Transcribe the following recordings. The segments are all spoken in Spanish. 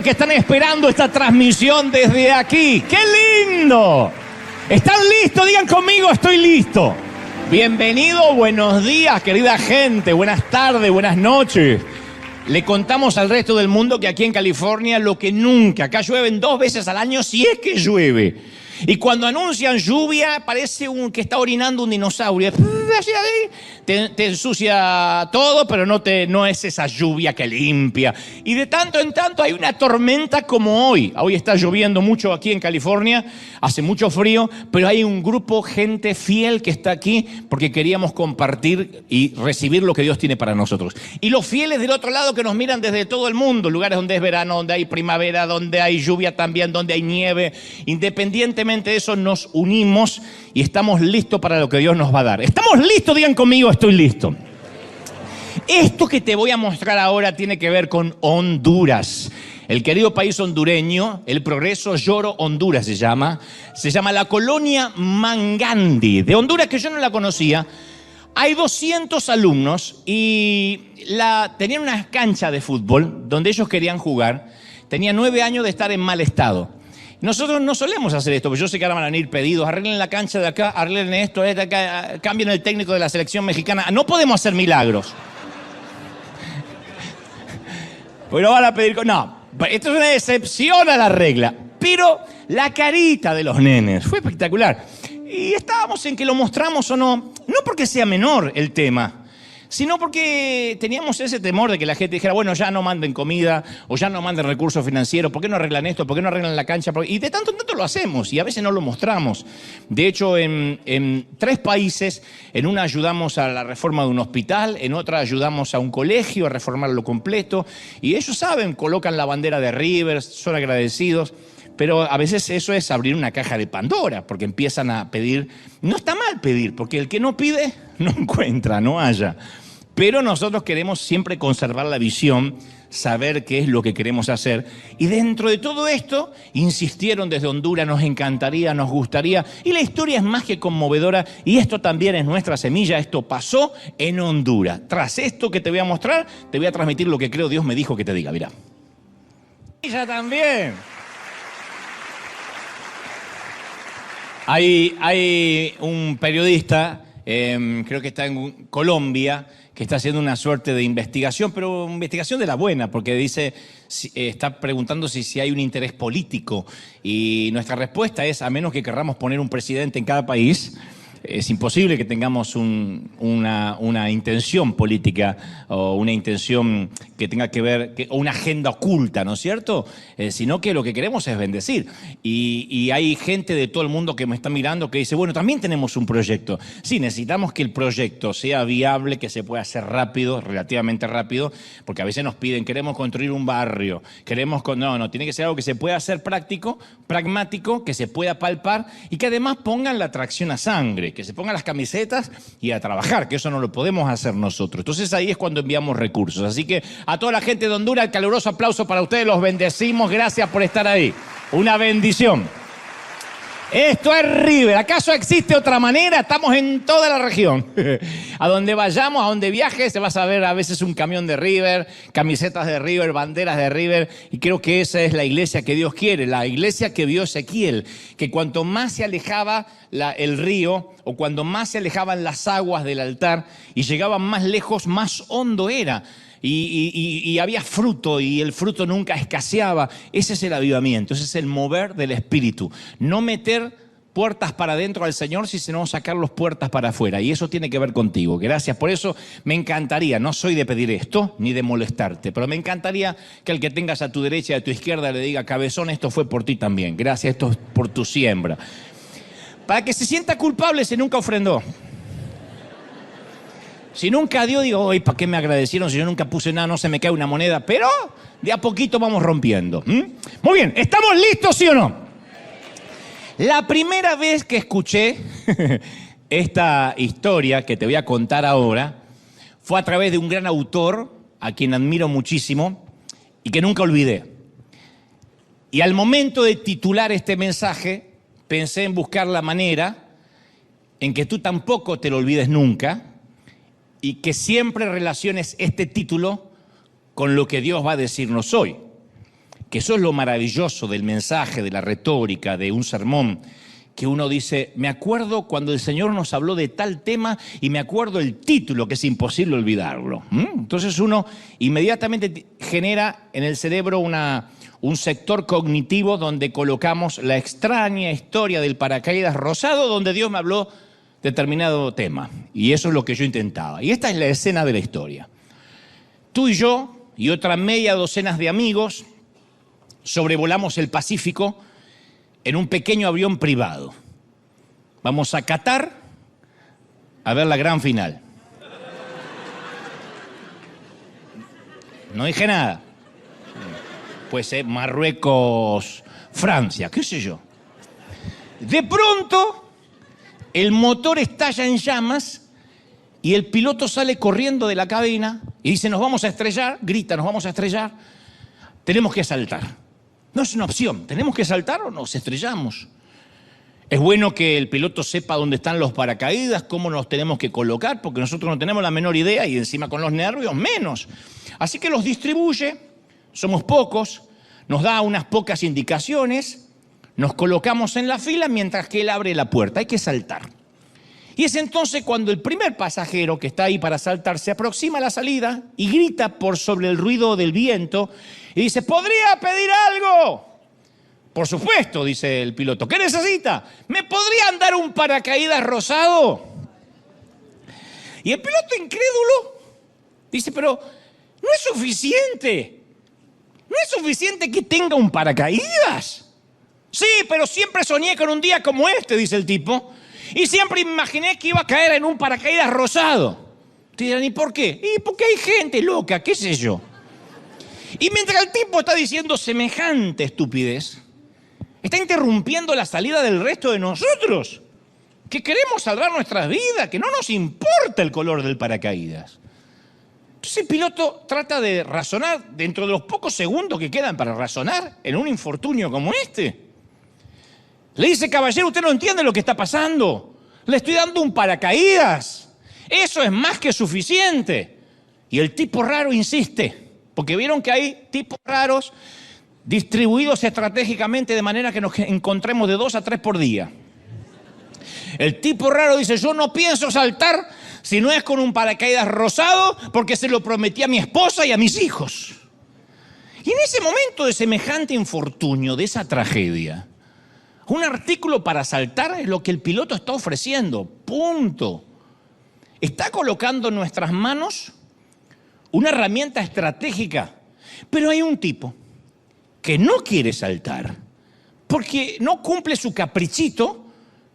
Que están esperando esta transmisión desde aquí. ¡Qué lindo! ¿Están listos? Digan conmigo, estoy listo. Bienvenido, buenos días, querida gente. Buenas tardes, buenas noches. Le contamos al resto del mundo que aquí en California lo que nunca. Acá llueven 2 veces al año si es que llueve. Y cuando anuncian lluvia, parece que está orinando un dinosaurio. Te ensucia todo, pero no es esa lluvia que limpia. Y de tanto en tanto hay una tormenta como hoy. Hoy está lloviendo mucho aquí en California, hace mucho frío, pero hay un grupo, gente fiel que está aquí porque queríamos compartir y recibir lo que Dios tiene para nosotros. Y los fieles del otro lado que nos miran desde todo el mundo, lugares donde es verano, donde hay primavera, donde hay lluvia también, donde hay nieve, independientemente de eso nos unimos y estamos listos para lo que Dios nos va a dar. ¿Estamos listos? Digan conmigo, estoy listo. Esto que te voy a mostrar ahora tiene que ver con Honduras. El querido país hondureño, el Progreso Lloro Honduras se llama la colonia Mangandi de Honduras, que yo no la conocía. Hay 200 alumnos y tenían una cancha de fútbol donde ellos querían jugar. Tenía 9 años de estar en mal estado. Nosotros no solemos hacer esto, porque yo sé que ahora van a venir pedidos, arreglen la cancha de acá, arreglen esto, de acá, cambien el técnico de la selección mexicana. No podemos hacer milagros. Pues no van a pedir... No, esto es una excepción a la regla. Pero la carita de los nenes fue espectacular. Y estábamos en que lo mostramos o no, no porque sea menor el tema, sino porque teníamos ese temor de que la gente dijera, bueno, ya no manden comida o ya no manden recursos financieros, ¿por qué no arreglan esto? ¿Por qué no arreglan la cancha? Y de tanto en tanto lo hacemos y a veces no lo mostramos. De hecho, en 3 países, en una ayudamos a la reforma de un hospital, en otra ayudamos a un colegio a reformarlo completo y ellos saben, colocan la bandera de River, son agradecidos. Pero a veces eso es abrir una caja de Pandora, porque empiezan a pedir. No está mal pedir, porque el que no pide, no encuentra, no halla. Pero nosotros queremos siempre conservar la visión, saber qué es lo que queremos hacer. Y dentro de todo esto, insistieron desde Honduras, nos encantaría, nos gustaría. Y la historia es más que conmovedora, y esto también es nuestra semilla, esto pasó en Honduras. Tras esto que te voy a mostrar, te voy a transmitir lo que creo Dios me dijo que te diga, mirá. Ella también. Hay un periodista, creo que está en Colombia, que está haciendo una suerte de investigación, pero investigación de la buena, porque dice, está preguntando si hay un interés político. Y nuestra respuesta es, a menos que querramos poner un presidente en cada país, es imposible que tengamos una intención política o una intención que tenga que ver, o una agenda oculta, ¿no es cierto? Sino que lo que queremos es bendecir. Y hay gente de todo el mundo que me está mirando que dice, bueno, también tenemos un proyecto. Sí, necesitamos que el proyecto sea viable, que se pueda hacer rápido, relativamente rápido, porque a veces nos piden, queremos construir un barrio, no, tiene que ser algo que se pueda hacer práctico, pragmático, que se pueda palpar y que además pongan la tracción a sangre, que se pongan las camisetas y a trabajar, que eso no lo podemos hacer nosotros. Entonces ahí es cuando enviamos recursos. Así que a toda la gente de Honduras, el caluroso aplauso para ustedes, los bendecimos, gracias por estar ahí. Una bendición. Esto es River. ¿Acaso existe otra manera? Estamos en toda la región. A donde vayamos, a donde viajes, se vas a ver a veces un camión de River, camisetas de River, banderas de River. Y creo que esa es la iglesia que Dios quiere, la iglesia que vio Ezequiel. Que cuanto más se alejaba el río, o cuando más se alejaban las aguas del altar y llegaban más lejos, más hondo era. Y había fruto y el fruto nunca escaseaba. Ese es el avivamiento, ese es el mover del Espíritu. No meter puertas para adentro al Señor, sino sacar las puertas para afuera. Y eso tiene que ver contigo. Gracias. Por eso me encantaría, no soy de pedir esto ni de molestarte, pero me encantaría que el que tengas a tu derecha y a tu izquierda le diga, cabezón, esto fue por ti también. Gracias, esto es por tu siembra. Para que se sienta culpable si nunca ofrendó. Si nunca dio, digo, oye, ¿para qué me agradecieron si yo nunca puse nada? No se me cae una moneda, pero de a poquito vamos rompiendo. Muy bien, ¿estamos listos, sí o no? La primera vez que escuché esta historia que te voy a contar ahora fue a través de un gran autor, a quien admiro muchísimo y que nunca olvidé. Y al momento de titular este mensaje, pensé en buscar la manera en que tú tampoco te lo olvides nunca, y que siempre relaciones este título con lo que Dios va a decirnos hoy. que eso es lo maravilloso del mensaje, de la retórica, de un sermón, que uno dice, me acuerdo cuando el Señor nos habló de tal tema y me acuerdo el título, que es imposible olvidarlo. Entonces uno inmediatamente genera en el cerebro un sector cognitivo donde colocamos la extraña historia del paracaídas rosado, donde Dios me habló determinado tema. Y eso es lo que yo intentaba. Y esta es la escena de la historia. Tú y yo y otra media docena de amigos sobrevolamos el Pacífico en un pequeño avión privado. Vamos a Qatar a ver la gran final. No dije nada. Pues Marruecos, Francia, qué sé yo. De pronto, el motor estalla en llamas y el piloto sale corriendo de la cabina y dice, nos vamos a estrellar, grita, nos vamos a estrellar, tenemos que saltar. No es una opción, ¿tenemos que saltar o nos estrellamos? Es bueno que el piloto sepa dónde están los paracaídas, cómo nos tenemos que colocar, porque nosotros no tenemos la menor idea y encima con los nervios menos. Así que los distribuye, somos pocos, nos da unas pocas indicaciones, nos colocamos en la fila mientras que él abre la puerta, hay que saltar. Y es entonces cuando el primer pasajero que está ahí para saltar se aproxima a la salida y grita por sobre el ruido del viento y dice, ¿podría pedir algo? Por supuesto, dice el piloto. ¿Qué necesita? ¿Me podrían dar un paracaídas rosado? Y el piloto incrédulo dice, pero no es suficiente. ¿No es suficiente que tenga un paracaídas? Sí, pero siempre soñé con un día como este, dice el tipo. Y siempre imaginé que iba a caer en un paracaídas rosado. Te dirán, ¿y por qué? Y porque hay gente loca, qué sé yo. Y mientras el tipo está diciendo semejante estupidez, está interrumpiendo la salida del resto de nosotros, que queremos salvar nuestras vidas, que no nos importa el color del paracaídas. Entonces el piloto trata de razonar dentro de los pocos segundos que quedan para razonar en un infortunio como este. Le dice, caballero, usted no entiende lo que está pasando. Le estoy dando un paracaídas. Eso es más que suficiente. Y el tipo raro insiste, porque vieron que hay tipos raros distribuidos estratégicamente de manera que nos encontremos de 2 a 3 por día. El tipo raro dice, yo no pienso saltar si no es con un paracaídas rosado porque se lo prometí a mi esposa y a mis hijos. Y en ese momento de semejante infortunio, de esa tragedia, un artículo para saltar es lo que el piloto está ofreciendo, punto. Está colocando en nuestras manos una herramienta estratégica, pero hay un tipo que no quiere saltar porque no cumple su caprichito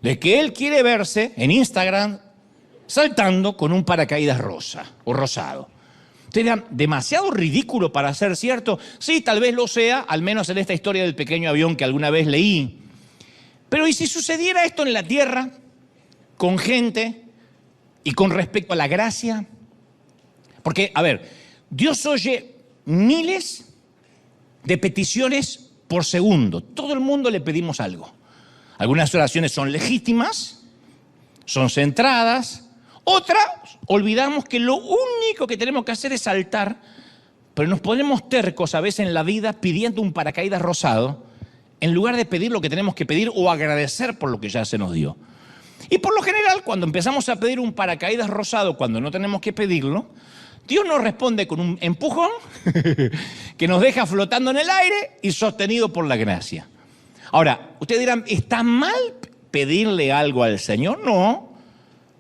de que él quiere verse en Instagram saltando con un paracaídas rosa o rosado. Ustedes dirán, demasiado ridículo para ser cierto. Sí, tal vez lo sea, al menos en esta historia del pequeño avión que alguna vez leí. Pero ¿y si sucediera esto en la tierra con gente y con respecto a la gracia? Porque, a ver, Dios oye miles de peticiones por segundo. Todo el mundo le pedimos algo. Algunas oraciones son legítimas, son centradas. Otras, olvidamos que lo único que tenemos que hacer es saltar, pero nos ponemos tercos a veces en la vida pidiendo un paracaídas rosado, en lugar de pedir lo que tenemos que pedir o agradecer por lo que ya se nos dio. Y por lo general, cuando empezamos a pedir un paracaídas rosado, cuando no tenemos que pedirlo, Dios nos responde con un empujón que nos deja flotando en el aire y sostenido por la gracia. Ahora, ustedes dirán, ¿está mal pedirle algo al Señor? No,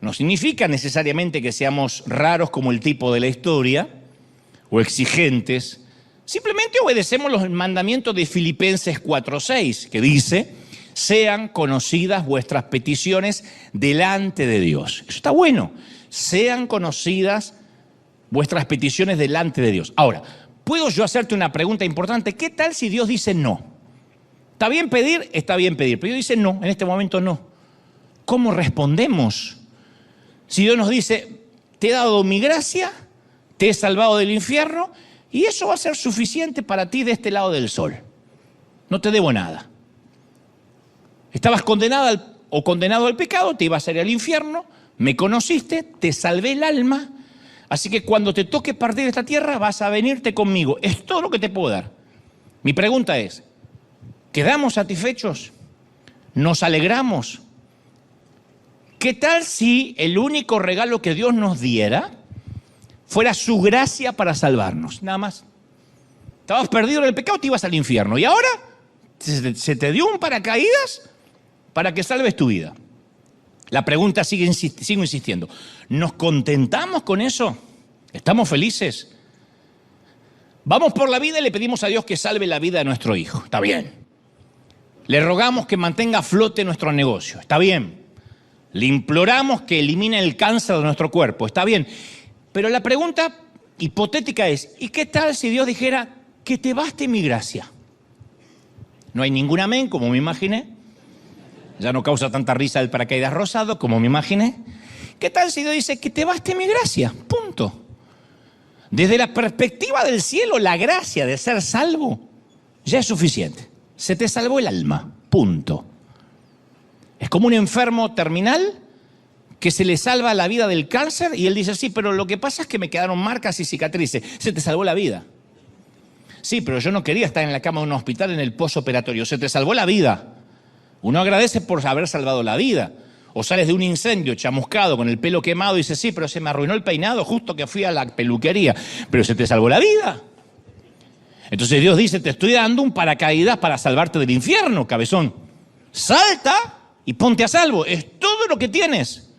no significa necesariamente que seamos raros como el tipo de la historia o exigentes. Simplemente obedecemos los mandamientos de Filipenses 4:6, que dice, sean conocidas vuestras peticiones delante de Dios. Eso está bueno, sean conocidas vuestras peticiones delante de Dios. Ahora, ¿puedo yo hacerte una pregunta importante? ¿Qué tal si Dios dice no? ¿Está bien pedir? Está bien pedir, pero Dios dice no, en este momento no. ¿Cómo respondemos? Si Dios nos dice, te he dado mi gracia, te he salvado del infierno, y eso va a ser suficiente para ti de este lado del sol. No te debo nada. Estabas condenada o condenado al pecado, te ibas a ir al infierno, me conociste, te salvé el alma, así que cuando te toque partir de esta tierra vas a venirte conmigo. Es todo lo que te puedo dar. Mi pregunta es, ¿quedamos satisfechos? ¿Nos alegramos? ¿Qué tal si el único regalo que Dios nos diera fuera su gracia para salvarnos? Nada más. Estabas perdido en el pecado, te ibas al infierno. Y ahora se te dio un paracaídas para que salves tu vida. La pregunta sigo insistiendo. ¿Nos contentamos con eso? ¿Estamos felices? Vamos por la vida y le pedimos a Dios que salve la vida de nuestro hijo. Está bien. Le rogamos que mantenga a flote nuestro negocio. Está bien. Le imploramos que elimine el cáncer de nuestro cuerpo. Está bien. Pero la pregunta hipotética es, ¿y qué tal si Dios dijera que te baste mi gracia? No hay ningún amén, como me imaginé. Ya no causa tanta risa el paracaídas rosado, como me imaginé. ¿Qué tal si Dios dice que te baste mi gracia? Punto. Desde la perspectiva del cielo, la gracia de ser salvo ya es suficiente. Se te salvó el alma. Punto. Es como un enfermo terminal que se le salva la vida del cáncer y él dice, sí, pero lo que pasa es que me quedaron marcas y cicatrices. Se te salvó la vida. Sí, pero yo no quería estar en la cama de un hospital en el postoperatorio. Se te salvó la vida. Uno agradece por haber salvado la vida. O sales de un incendio chamuscado con el pelo quemado y dices, sí, pero se me arruinó el peinado justo que fui a la peluquería. Pero se te salvó la vida. Entonces Dios dice, te estoy dando un paracaídas para salvarte del infierno, cabezón. Salta y ponte a salvo. Es todo lo que tienes.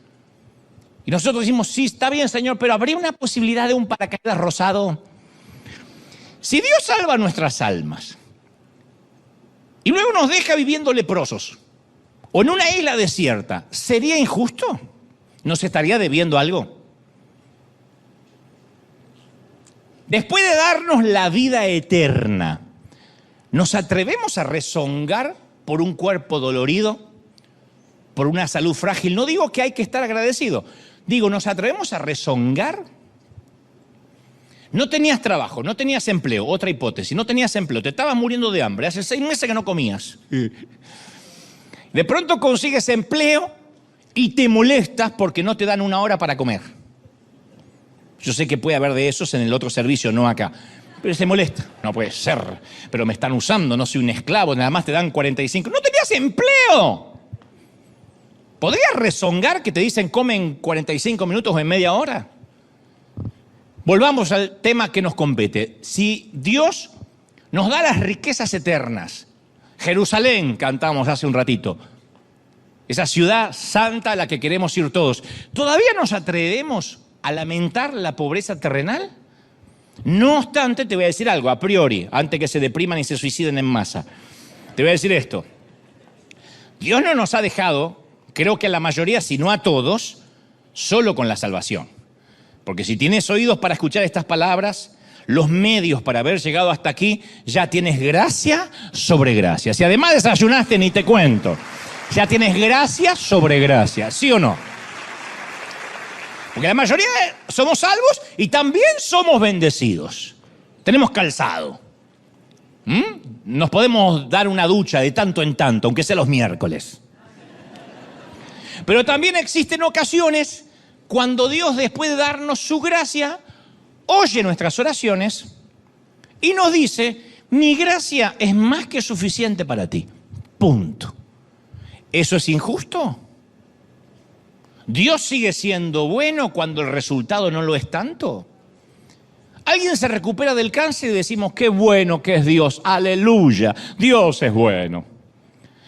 Y nosotros decimos, sí, está bien, Señor, pero ¿habría una posibilidad de un paracaídas rosado? Si Dios salva nuestras almas y luego nos deja viviendo leprosos o en una isla desierta, ¿sería injusto? ¿Nos estaría debiendo algo? Después de darnos la vida eterna, ¿nos atrevemos a rezongar por un cuerpo dolorido, por una salud frágil? No digo que hay que estar agradecido. Digo, ¿nos atrevemos a rezongar? No tenías trabajo, no tenías empleo, otra hipótesis, no tenías empleo, te estabas muriendo de hambre, hace 6 meses que no comías. De pronto consigues empleo y te molestas porque no te dan 1 hora para comer. Yo sé que puede haber de esos en el otro servicio, no acá. Pero se molesta. No puede ser, pero me están usando, no soy un esclavo, nada más te dan 45. ¡No tenías empleo! ¿Podrías rezongar que te dicen come en 45 minutos o en media hora? Volvamos al tema que nos compete. Si Dios nos da las riquezas eternas, Jerusalén, cantamos hace un ratito, esa ciudad santa a la que queremos ir todos, ¿todavía nos atrevemos a lamentar la pobreza terrenal? No obstante, te voy a decir algo, a priori, antes que se depriman y se suiciden en masa. Te voy a decir esto. Dios no nos ha dejado, creo que a la mayoría, si no a todos, solo con la salvación. Porque si tienes oídos para escuchar estas palabras, los medios para haber llegado hasta aquí, ya tienes gracia sobre gracia. Si además desayunaste, ni te cuento. Ya tienes gracia sobre gracia, ¿sí o no? Porque la mayoría somos salvos y también somos bendecidos. Tenemos calzado. Nos podemos dar una ducha de tanto en tanto, aunque sea los miércoles. Pero también existen ocasiones cuando Dios, después de darnos su gracia, oye nuestras oraciones y nos dice, mi gracia es más que suficiente para ti. Punto. ¿Eso es injusto? ¿Dios sigue siendo bueno cuando el resultado no lo es tanto? Alguien se recupera del cáncer y decimos, qué bueno que es Dios, aleluya, Dios es bueno.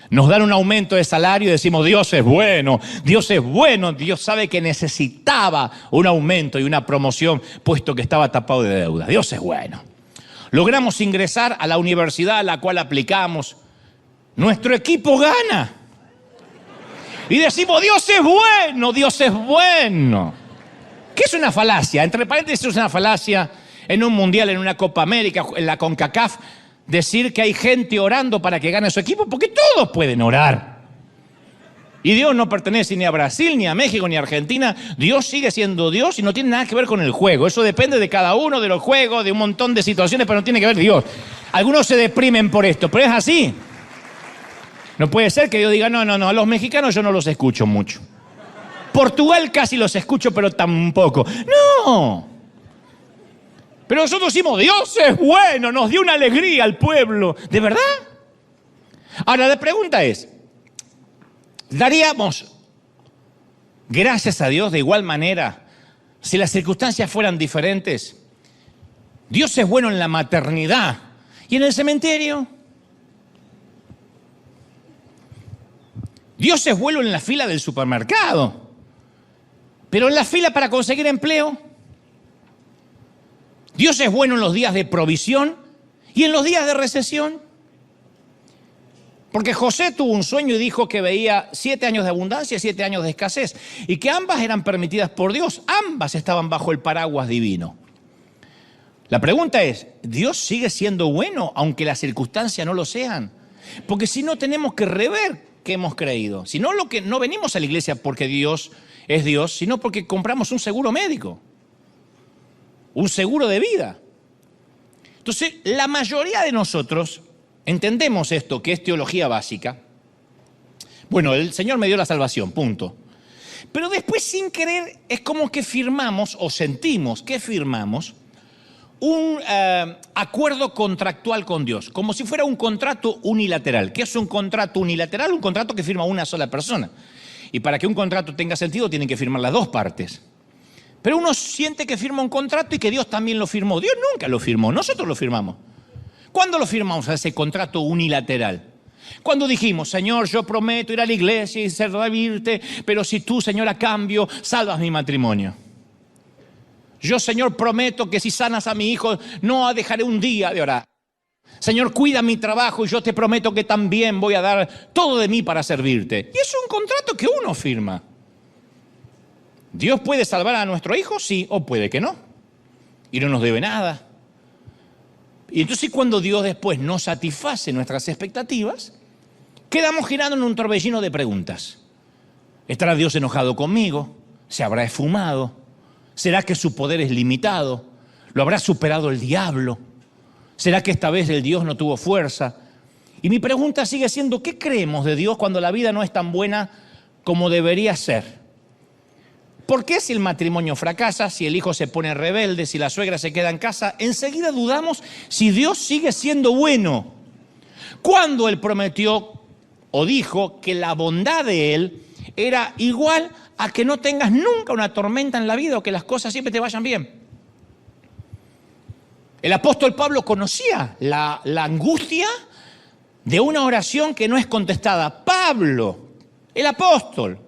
Nos dan un aumento de salario y decimos, Dios es bueno, Dios es bueno. Dios sabe que necesitaba un aumento y una promoción, puesto que estaba tapado de deuda. Dios es bueno. Logramos ingresar a la universidad a la cual aplicamos. Nuestro equipo gana. Y decimos, Dios es bueno, Dios es bueno. ¿Qué es una falacia? Entre paréntesis, es una falacia en un mundial, en una Copa América, en la CONCACAF, decir que hay gente orando para que gane su equipo, porque todos pueden orar. Y Dios no pertenece ni a Brasil, ni a México, ni a Argentina. Dios sigue siendo Dios y no tiene nada que ver con el juego. Eso depende de cada uno, de los juegos, de un montón de situaciones, pero no tiene que ver Dios. Algunos se deprimen por esto, pero es así. No puede ser que Dios diga, no, a los mexicanos yo no los escucho mucho. Portugal casi los escucho, pero tampoco. No. Pero nosotros decimos, Dios es bueno, nos dio una alegría al pueblo. ¿De verdad? Ahora la pregunta es, ¿daríamos gracias a Dios de igual manera si las circunstancias fueran diferentes? Dios es bueno en la maternidad y en el cementerio. Dios es bueno en la fila del supermercado, pero en la fila para conseguir empleo. Dios es bueno en los días de provisión y en los días de recesión. Porque José tuvo un sueño y dijo que veía 7 años de abundancia y 7 años de escasez, y que ambas eran permitidas por Dios, ambas estaban bajo el paraguas divino. La pregunta es, ¿Dios sigue siendo bueno aunque las circunstancias no lo sean? Porque si no, tenemos que rever qué hemos creído. Si no, no venimos a la iglesia porque Dios es Dios, sino porque compramos un seguro médico, un seguro de vida. Entonces, la mayoría de nosotros entendemos esto, que es teología básica. Bueno, el Señor me dio la salvación, punto. Pero después, sin querer, es como que firmamos o sentimos que firmamos un acuerdo contractual con Dios, como si fuera un contrato unilateral. ¿Qué es un contrato unilateral? Un contrato que firma una sola persona. Y para que un contrato tenga sentido, tienen que firmar las dos partes. Pero uno siente que firma un contrato y que Dios también lo firmó. Dios nunca lo firmó, nosotros lo firmamos. ¿Cuándo lo firmamos a ese contrato unilateral? Cuando dijimos, Señor, yo prometo ir a la iglesia y servirte, pero si tú, Señor, a cambio, salvas mi matrimonio. Yo, Señor, prometo que si sanas a mi hijo, no dejaré un día de orar. Señor, cuida mi trabajo y yo te prometo que también voy a dar todo de mí para servirte. Y es un contrato que uno firma. ¿Dios puede salvar a nuestro hijo? Sí, o puede que no. Y no nos debe nada. Y entonces cuando Dios después no satisface nuestras expectativas, quedamos girando en un torbellino de preguntas. ¿Estará Dios enojado conmigo? ¿Se habrá esfumado? ¿Será que su poder es limitado? ¿Lo habrá superado el diablo? ¿Será que esta vez el Dios no tuvo fuerza? Y mi pregunta sigue siendo, ¿qué creemos de Dios cuando la vida no es tan buena como debería ser? ¿Por qué si el matrimonio fracasa, si el hijo se pone rebelde, si la suegra se queda en casa, enseguida dudamos si Dios sigue siendo bueno? Cuando Él prometió o dijo que la bondad de Él era igual a que no tengas nunca una tormenta en la vida o que las cosas siempre te vayan bien. El apóstol Pablo conocía la angustia de una oración que no es contestada. Pablo, el apóstol.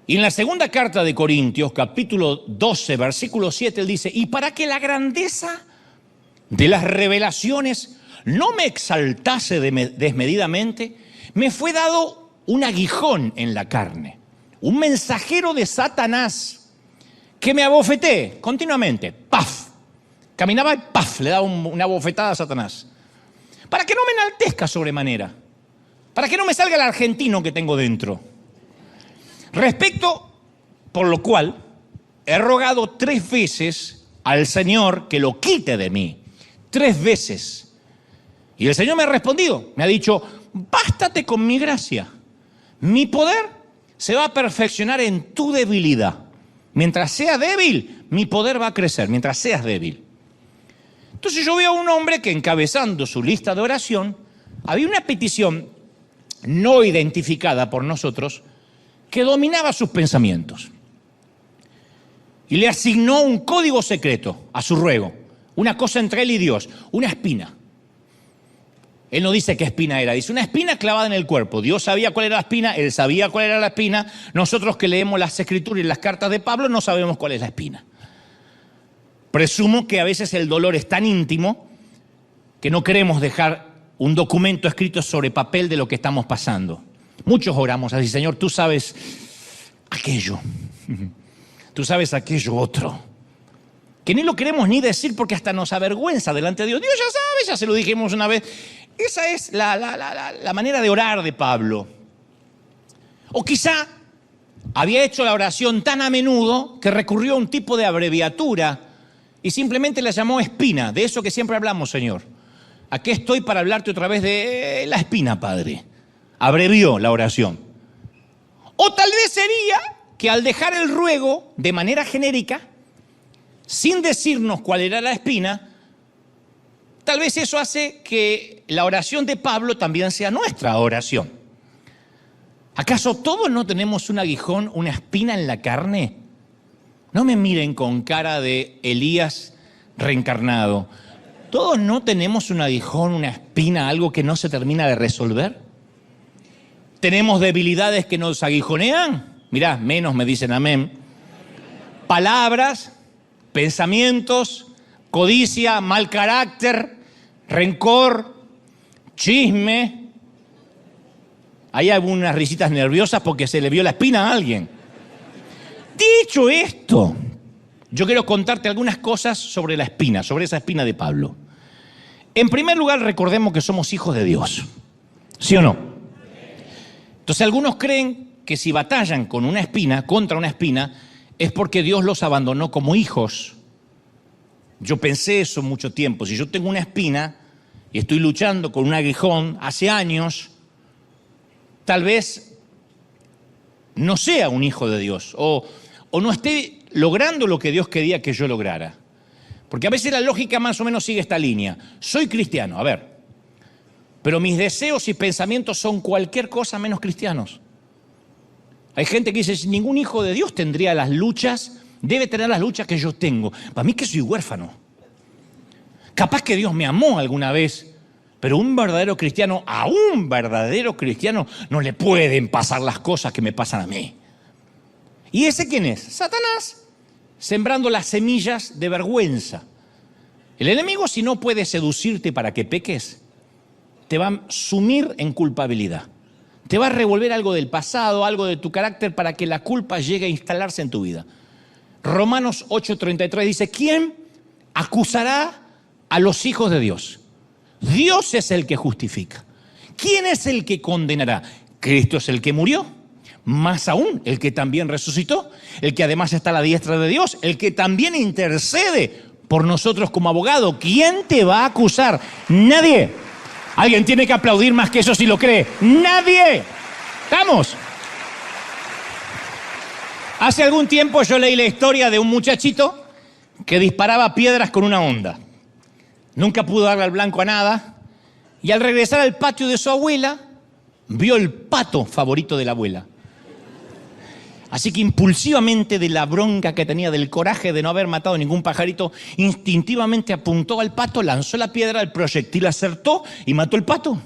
Y en la segunda carta de Corintios, capítulo 12, versículo 7, él dice, y para que la grandeza de las revelaciones no me exaltase desmedidamente, me fue dado un aguijón en la carne, un mensajero de Satanás que me abofeté continuamente, ¡paf! Caminaba y ¡paf! Le daba una bofetada a Satanás, para que no me enaltezca sobremanera, para que no me salga el argentino que tengo dentro. Respecto, por lo cual, he rogado 3 veces al Señor que lo quite de mí. 3 veces. Y el Señor me ha respondido, me ha dicho, bástate con mi gracia. Mi poder se va a perfeccionar en tu debilidad. Mientras seas débil, mi poder va a crecer, mientras seas débil. Entonces yo veo a un hombre que encabezando su lista de oración, había una petición no identificada por nosotros, que dominaba sus pensamientos. Y le asignó un código secreto a su ruego, una cosa entre él y Dios, una espina. Él no dice qué espina era, dice una espina clavada en el cuerpo. Dios sabía cuál era la espina, él sabía cuál era la espina. Nosotros que leemos las escrituras y las cartas de Pablo no sabemos cuál es la espina. Presumo que a veces el dolor es tan íntimo que no queremos dejar un documento escrito sobre papel de lo que estamos pasando. Muchos oramos así, Señor, tú sabes aquello, tú sabes aquello otro, que ni lo queremos ni decir porque hasta nos avergüenza delante de Dios. Dios ya sabe, ya se lo dijimos una vez. Esa es la manera de orar de Pablo. O quizá había hecho la oración tan a menudo que recurrió a un tipo de abreviatura y simplemente la llamó espina, de eso que siempre hablamos, Señor. Aquí estoy para hablarte otra vez de la espina, Padre. Abrevió la oración. O tal vez sería que al dejar el ruego de manera genérica, sin decirnos cuál era la espina, tal vez eso hace que la oración de Pablo también sea nuestra oración. ¿Acaso todos no tenemos un aguijón, una espina en la carne? No me miren con cara de Elías reencarnado. ¿Todos no tenemos un aguijón, una espina, algo que no se termina de resolver? ¿Tenemos debilidades que nos aguijonean? Mirá, menos me dicen amén. Palabras, pensamientos, codicia, mal carácter, rencor, chisme. Hay algunas risitas nerviosas porque se le vio la espina a alguien. Dicho esto, yo quiero contarte algunas cosas sobre la espina, sobre esa espina de Pablo. En primer lugar, recordemos que somos hijos de Dios. ¿Sí o no? Entonces, algunos creen que si batallan con una espina, contra una espina, es porque Dios los abandonó como hijos. Yo pensé eso mucho tiempo. Si yo tengo una espina y estoy luchando con un aguijón hace años, tal vez no sea un hijo de Dios o no esté logrando lo que Dios quería que yo lograra. Porque a veces la lógica más o menos sigue esta línea. Soy cristiano, a ver, pero mis deseos y pensamientos son cualquier cosa menos cristianos. Hay gente que dice, ningún hijo de Dios tendría las luchas, debe tener las luchas que yo tengo. Para mí que soy huérfano. Capaz que Dios me amó alguna vez, pero un verdadero cristiano, a un verdadero cristiano, no le pueden pasar las cosas que me pasan a mí. ¿Y ese quién es? Satanás, sembrando las semillas de vergüenza. El enemigo, si no puede seducirte para que peques, te va a sumir en culpabilidad. Te va a revolver algo del pasado, algo de tu carácter para que la culpa llegue a instalarse en tu vida. Romanos 8:33 dice, ¿quién acusará a los hijos de Dios? Dios es el que justifica. ¿Quién es el que condenará? Cristo es el que murió, más aún el que también resucitó, el que además está a la diestra de Dios, el que también intercede por nosotros como abogado. ¿Quién te va a acusar? Nadie. Alguien tiene que aplaudir más que eso si lo cree. ¡Nadie! ¿Estamos? Hace algún tiempo yo leí la historia de un muchachito que disparaba piedras con una honda. Nunca pudo darle al blanco a nada. Y al regresar al patio de su abuela, vio el pato favorito de la abuela. Así que impulsivamente, de la bronca que tenía, del coraje de no haber matado ningún pajarito, instintivamente apuntó al pato, lanzó la piedra, el proyectil acertó y mató el pato.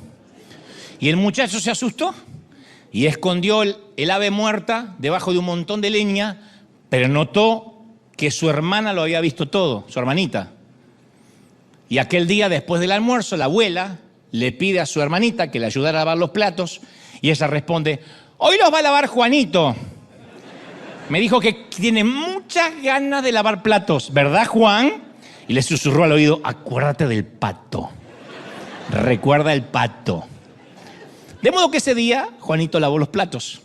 Y el muchacho se asustó y escondió el ave muerta debajo de un montón de leña, pero notó que su hermana lo había visto todo, su hermanita. Y aquel día, después del almuerzo, la abuela le pide a su hermanita que le ayudara a lavar los platos y ella responde, hoy los va a lavar Juanito. Me dijo que tiene muchas ganas de lavar platos, ¿verdad, Juan? Y le susurró al oído, acuérdate del pato. Recuerda el pato. De modo que ese día, Juanito lavó los platos.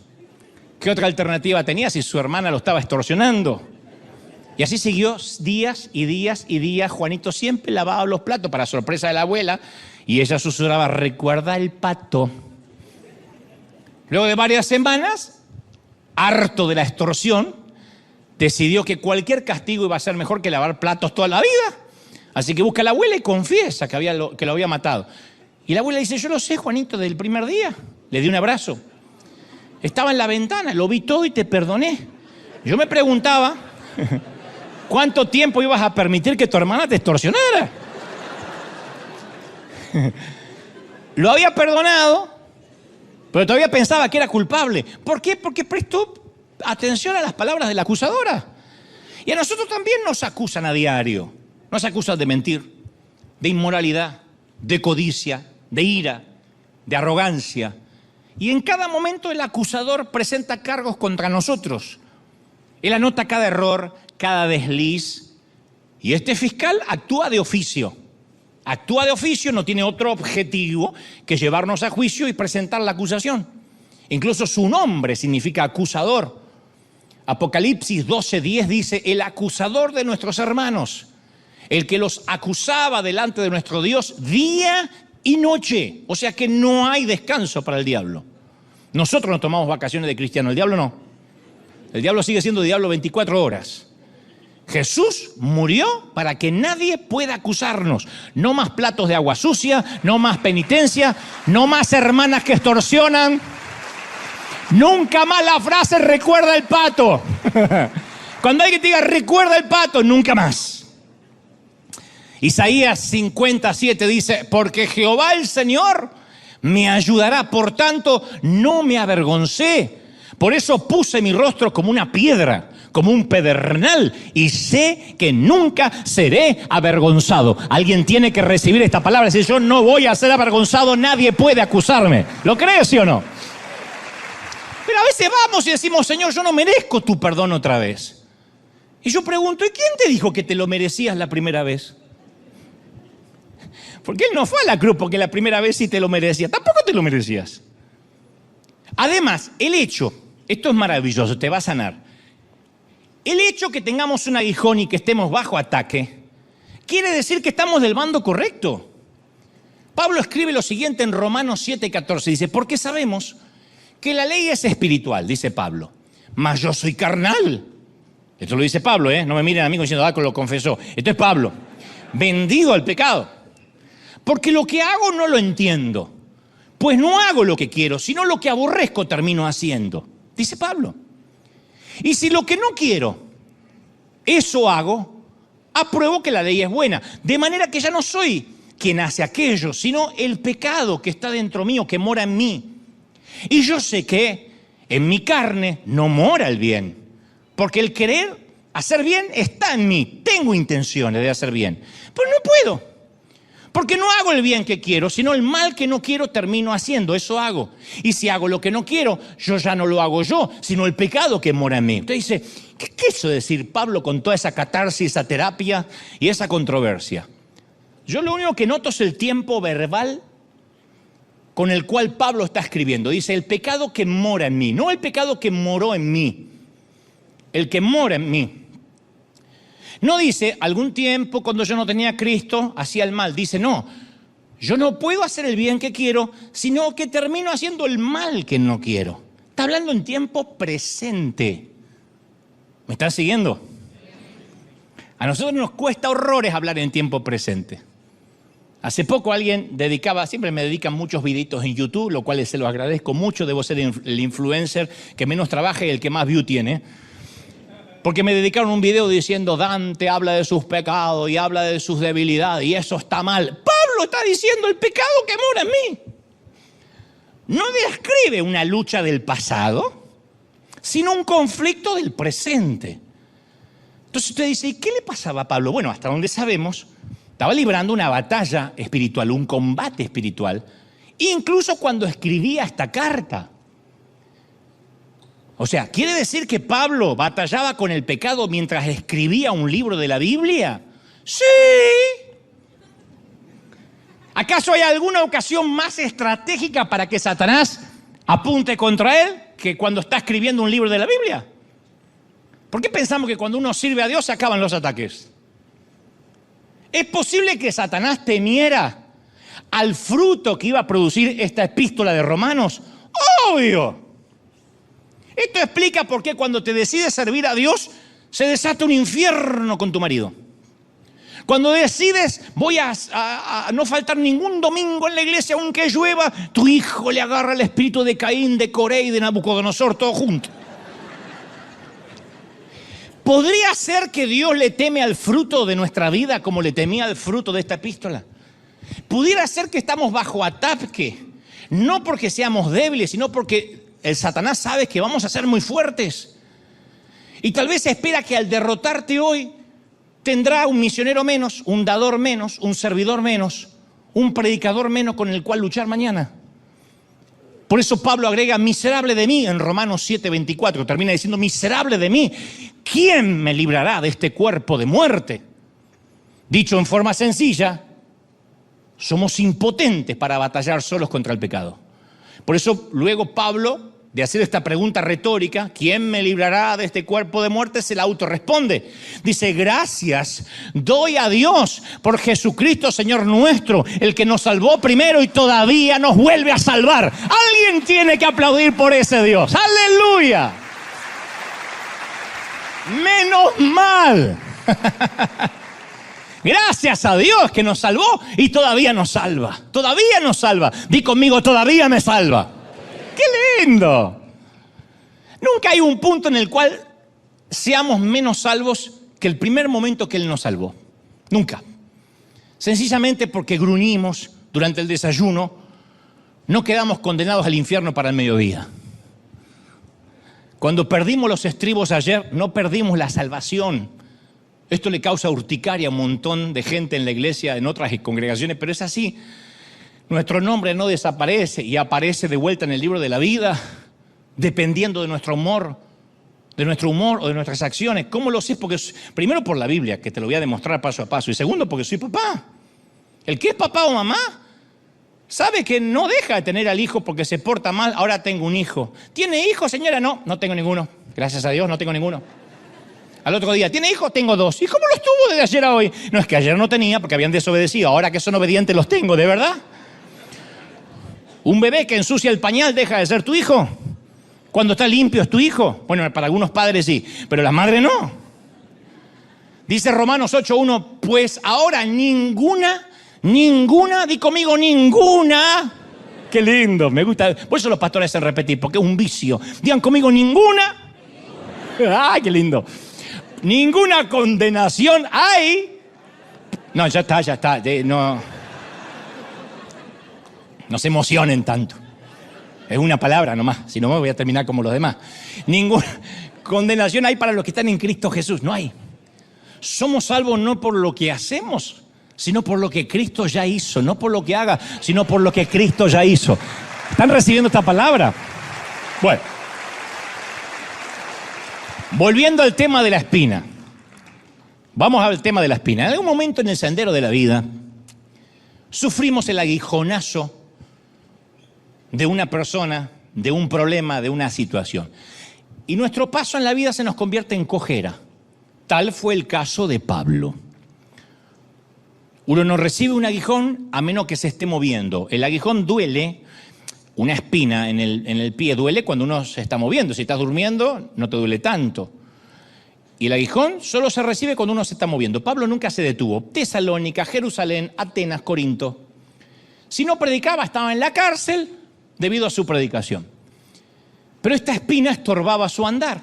¿Qué otra alternativa tenía si su hermana lo estaba extorsionando? Y así siguió días y días y días. Juanito siempre lavaba los platos para sorpresa de la abuela y ella susurraba, recuerda el pato. Luego de varias semanas, harto de la extorsión, decidió que cualquier castigo iba a ser mejor que lavar platos toda la vida. Así que busca a la abuela y confiesa que lo había matado. Y la abuela dice, yo lo sé, Juanito, del primer día. Le di un abrazo. Estaba en la ventana, lo vi todo y te perdoné. Yo me preguntaba, ¿cuánto tiempo ibas a permitir que tu hermana te extorsionara? Lo había perdonado, pero todavía pensaba que era culpable. ¿Por qué? Porque prestó atención a las palabras de la acusadora. Y a nosotros también nos acusan a diario. Nos acusan de mentir, de inmoralidad, de codicia, de ira, de arrogancia. Y en cada momento el acusador presenta cargos contra nosotros. Él anota cada error, cada desliz. Y este fiscal actúa de oficio. Actúa de oficio, no tiene otro objetivo que llevarnos a juicio y presentar la acusación. Incluso su nombre significa acusador. Apocalipsis 12:10 dice, el acusador de nuestros hermanos, el que los acusaba delante de nuestro Dios día y noche. O sea que no hay descanso para el diablo. Nosotros nos tomamos vacaciones de cristiano, el diablo no. El diablo sigue siendo diablo 24 horas. Jesús murió para que nadie pueda acusarnos. No más platos de agua sucia, no más penitencia, no más hermanas que extorsionan. Nunca más la frase recuerda el pato. Cuando alguien te diga recuerda el pato, nunca más. Isaías 57 dice, porque Jehová el Señor me ayudará, por tanto no me avergoncé. Por eso puse mi rostro como una piedra, como un pedernal, y sé que nunca seré avergonzado. Alguien tiene que recibir esta palabra y decir, yo no voy a ser avergonzado, nadie puede acusarme. ¿Lo crees, sí o no? Pero a veces vamos y decimos, Señor, yo no merezco tu perdón otra vez. Y yo pregunto, ¿y quién te dijo que te lo merecías la primera vez? Porque Él no fue a la cruz porque la primera vez sí te lo merecías. Tampoco te lo merecías. Además, el hecho, esto es maravilloso, te va a sanar. El hecho que tengamos un aguijón y que estemos bajo ataque, quiere decir que estamos del bando correcto. Pablo escribe lo siguiente en Romanos 7:14, dice, porque sabemos que la ley es espiritual, dice Pablo, mas yo soy carnal. Esto lo dice Pablo, no me miren a mí diciendo, lo confesó. Esto es Pablo, vendido al pecado. Porque lo que hago no lo entiendo, pues no hago lo que quiero, sino lo que aborrezco termino haciendo, dice Pablo. Y si lo que no quiero, eso hago, apruebo que la ley es buena. De manera que ya no soy quien hace aquello, sino el pecado que está dentro mío, que mora en mí. Y yo sé que en mi carne no mora el bien, porque el querer hacer bien está en mí. Tengo intenciones de hacer bien, pero no puedo. Porque no hago el bien que quiero, sino el mal que no quiero termino haciendo, eso hago. Y si hago lo que no quiero, yo ya no lo hago yo, sino el pecado que mora en mí. Usted dice, ¿qué quiso decir Pablo con toda esa catarsis, esa terapia y esa controversia? Yo lo único que noto es el tiempo verbal con el cual Pablo está escribiendo. Dice, el pecado que mora en mí, no el pecado que moró en mí, el que mora en mí. No dice, algún tiempo cuando yo no tenía a Cristo, hacía el mal. Dice, no, yo no puedo hacer el bien que quiero, sino que termino haciendo el mal que no quiero. Está hablando en tiempo presente. ¿Me están siguiendo? A nosotros nos cuesta horrores hablar en tiempo presente. Hace poco alguien siempre me dedican muchos videitos en YouTube, lo cual se los agradezco mucho. Debo ser el influencer que menos trabaja y el que más view tiene. Porque me dedicaron un video diciendo, Dante habla de sus pecados y habla de sus debilidades y eso está mal. Pablo está diciendo el pecado que mora en mí. No describe una lucha del pasado, sino un conflicto del presente. Entonces usted dice, ¿y qué le pasaba a Pablo? Bueno, hasta donde sabemos, estaba librando una batalla espiritual, un combate espiritual, incluso cuando escribía esta carta. O sea, ¿quiere decir que Pablo batallaba con el pecado mientras escribía un libro de la Biblia? ¡Sí! ¿Acaso hay alguna ocasión más estratégica para que Satanás apunte contra él que cuando está escribiendo un libro de la Biblia? ¿Por qué pensamos que cuando uno sirve a Dios se acaban los ataques? ¿Es posible que Satanás temiera al fruto que iba a producir esta epístola de Romanos? ¡Obvio! Esto explica por qué cuando te decides servir a Dios se desata un infierno con tu marido. Cuando decides voy a no faltar ningún domingo en la iglesia aunque llueva, tu hijo le agarra el espíritu de Caín, de Coré y de Nabucodonosor, todo junto. ¿Podría ser que Dios le teme al fruto de nuestra vida como le temía al fruto de esta epístola? ¿Pudiera ser que estamos bajo ataque? No porque seamos débiles, sino porque el Satanás sabe que vamos a ser muy fuertes. Y tal vez espera que al derrotarte hoy tendrá un misionero menos, un dador menos, un servidor menos, un predicador menos con el cual luchar mañana. Por eso Pablo agrega, miserable de mí, en Romanos 7:24. Termina diciendo, miserable de mí. ¿Quién me librará de este cuerpo de muerte? Dicho en forma sencilla, somos impotentes para batallar solos contra el pecado. Por eso luego Pablo, de hacer esta pregunta retórica, ¿quién me librará de este cuerpo de muerte?, se la autorresponde. Dice, gracias doy a Dios por Jesucristo Señor nuestro, el que nos salvó primero y todavía nos vuelve a salvar. Alguien tiene que aplaudir por ese Dios. ¡Aleluya! Menos mal. Gracias a Dios que nos salvó y todavía nos salva. Todavía nos salva. Di conmigo, todavía me salva. ¡Qué lindo! Nunca hay un punto en el cual seamos menos salvos que el primer momento que Él nos salvó. Nunca. Sencillamente porque gruñimos durante el desayuno, no quedamos condenados al infierno para el mediodía. Cuando perdimos los estribos ayer, no perdimos la salvación. Esto le causa urticaria a un montón de gente en la iglesia, en otras congregaciones, pero es así. Nuestro nombre no desaparece y aparece de vuelta en el libro de la vida, dependiendo de nuestro humor o de nuestras acciones. ¿Cómo lo sé? Porque primero por la Biblia, que te lo voy a demostrar paso a paso, y segundo porque soy papá. El que es papá o mamá sabe que no deja de tener al hijo porque se porta mal. Ahora tengo un hijo. ¿Tiene hijos, señora? No, no tengo ninguno. Gracias a Dios, no tengo ninguno. Al otro día, ¿tiene hijos? Tengo 2. ¿Y cómo los tuvo desde ayer a hoy? No, es que ayer no tenía porque habían desobedecido. Ahora que son obedientes los tengo, ¿de verdad? ¿Un bebé que ensucia el pañal deja de ser tu hijo? ¿Cuando está limpio es tu hijo? Bueno, para algunos padres sí, pero la madre no. Dice Romanos 8:1, pues ahora ninguna, di conmigo ninguna. Qué lindo, me gusta. Por eso los pastores hacen repetir, porque es un vicio. Digan conmigo ninguna. ¡Ay, qué lindo! Ninguna condenación hay. No, ya está. No se emocionen tanto. Es una palabra nomás, si no me voy a terminar como los demás. Ninguna condenación hay para los que están en Cristo Jesús, no hay. Somos salvos no por lo que hacemos, sino por lo que Cristo ya hizo. No por lo que haga, sino por lo que Cristo ya hizo. ¿Están recibiendo esta palabra? Bueno. Volviendo al tema de la espina. Vamos al tema de la espina. En algún momento en el sendero de la vida, sufrimos el aguijonazo de una persona, de un problema, de una situación. Y nuestro paso en la vida se nos convierte en cojera. Tal fue el caso de Pablo. Uno no recibe un aguijón a menos que se esté moviendo. El aguijón duele, una espina en el pie duele cuando uno se está moviendo. Si estás durmiendo, no te duele tanto. Y el aguijón solo se recibe cuando uno se está moviendo. Pablo nunca se detuvo. Tesalónica, Jerusalén, Atenas, Corinto. Si no predicaba, estaba en la cárcel debido a su predicación. Pero esta espina estorbaba su andar.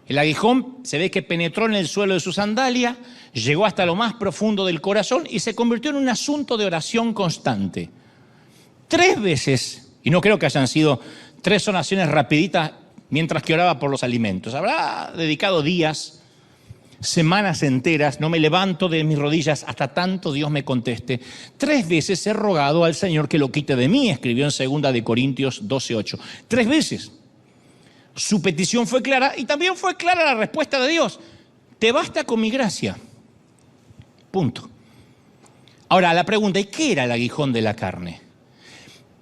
El aguijón se ve que penetró en el suelo de su sandalia, llegó hasta lo más profundo del corazón y se convirtió en un asunto de oración constante. 3 veces, y no creo que hayan sido 3 oraciones rapiditas mientras que oraba por los alimentos. Habrá dedicado días, semanas enteras, no me levanto de mis rodillas hasta tanto Dios me conteste. 3 veces he rogado al Señor que lo quite de mí, escribió en 2 Corintios 12:8. 3 veces. Su petición fue clara y también fue clara la respuesta de Dios. Te basta con mi gracia. Punto. Ahora, la pregunta, ¿y qué era el aguijón de la carne?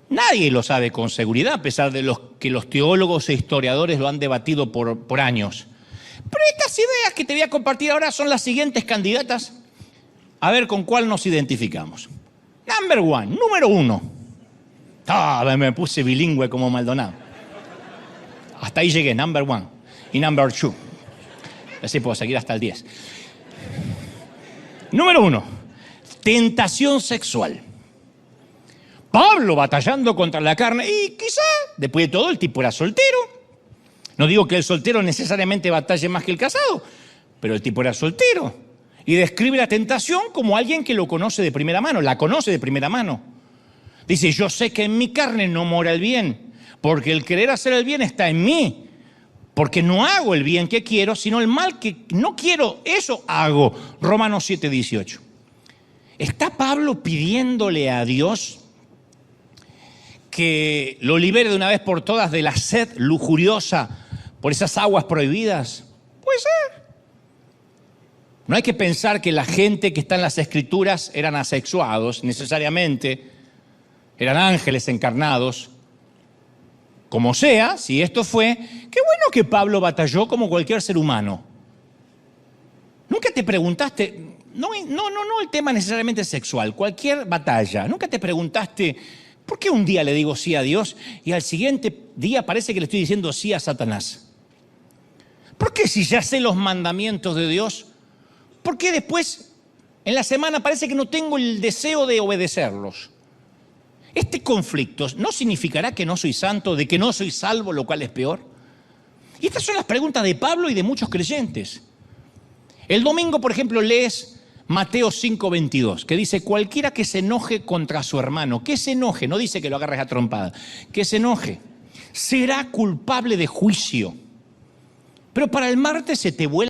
Nadie lo sabe con seguridad, a pesar de que los teólogos e historiadores lo han debatido por años. Pero estas ideas que te voy a compartir ahora son las siguientes candidatas. A ver con cuál nos identificamos. Número 1. Me puse bilingüe como Maldonado. Hasta ahí llegué, number 1 y number 2. Así puedo seguir hasta el 10. Número 1. Tentación sexual. Pablo batallando contra la carne y quizá, después de todo, el tipo era soltero. No digo que el soltero necesariamente batalle más que el casado, pero el tipo era soltero. Y describe la tentación como alguien que lo conoce de primera mano, la conoce de primera mano. Dice, yo sé que en mi carne no mora el bien, porque el querer hacer el bien está en mí. Porque no hago el bien que quiero, sino el mal que no quiero, eso hago. Romanos 7:18. ¿Está Pablo pidiéndole a Dios que lo libere de una vez por todas de la sed lujuriosa por esas aguas prohibidas? Puede ser. No hay que pensar que la gente que está en las Escrituras eran asexuados necesariamente, eran ángeles encarnados. Como sea, si esto fue, qué bueno que Pablo batalló como cualquier ser humano. Nunca te preguntaste, no el tema necesariamente sexual, cualquier batalla, nunca te preguntaste, ¿por qué un día le digo sí a Dios y al siguiente día parece que le estoy diciendo sí a Satanás? ¿Por qué si ya sé los mandamientos de Dios, ¿Por qué después, en la semana, parece que no tengo el deseo de obedecerlos? Este conflicto no significará que no soy santo, de que no soy salvo, lo cual es peor. Y estas son las preguntas de Pablo y de muchos creyentes. El domingo, por ejemplo, lees Mateo 5:22, que dice: cualquiera que se enoje contra su hermano, que se enoje, no dice que lo agarres a trompada, que se enoje, será culpable de juicio. Pero para el martes se te vuela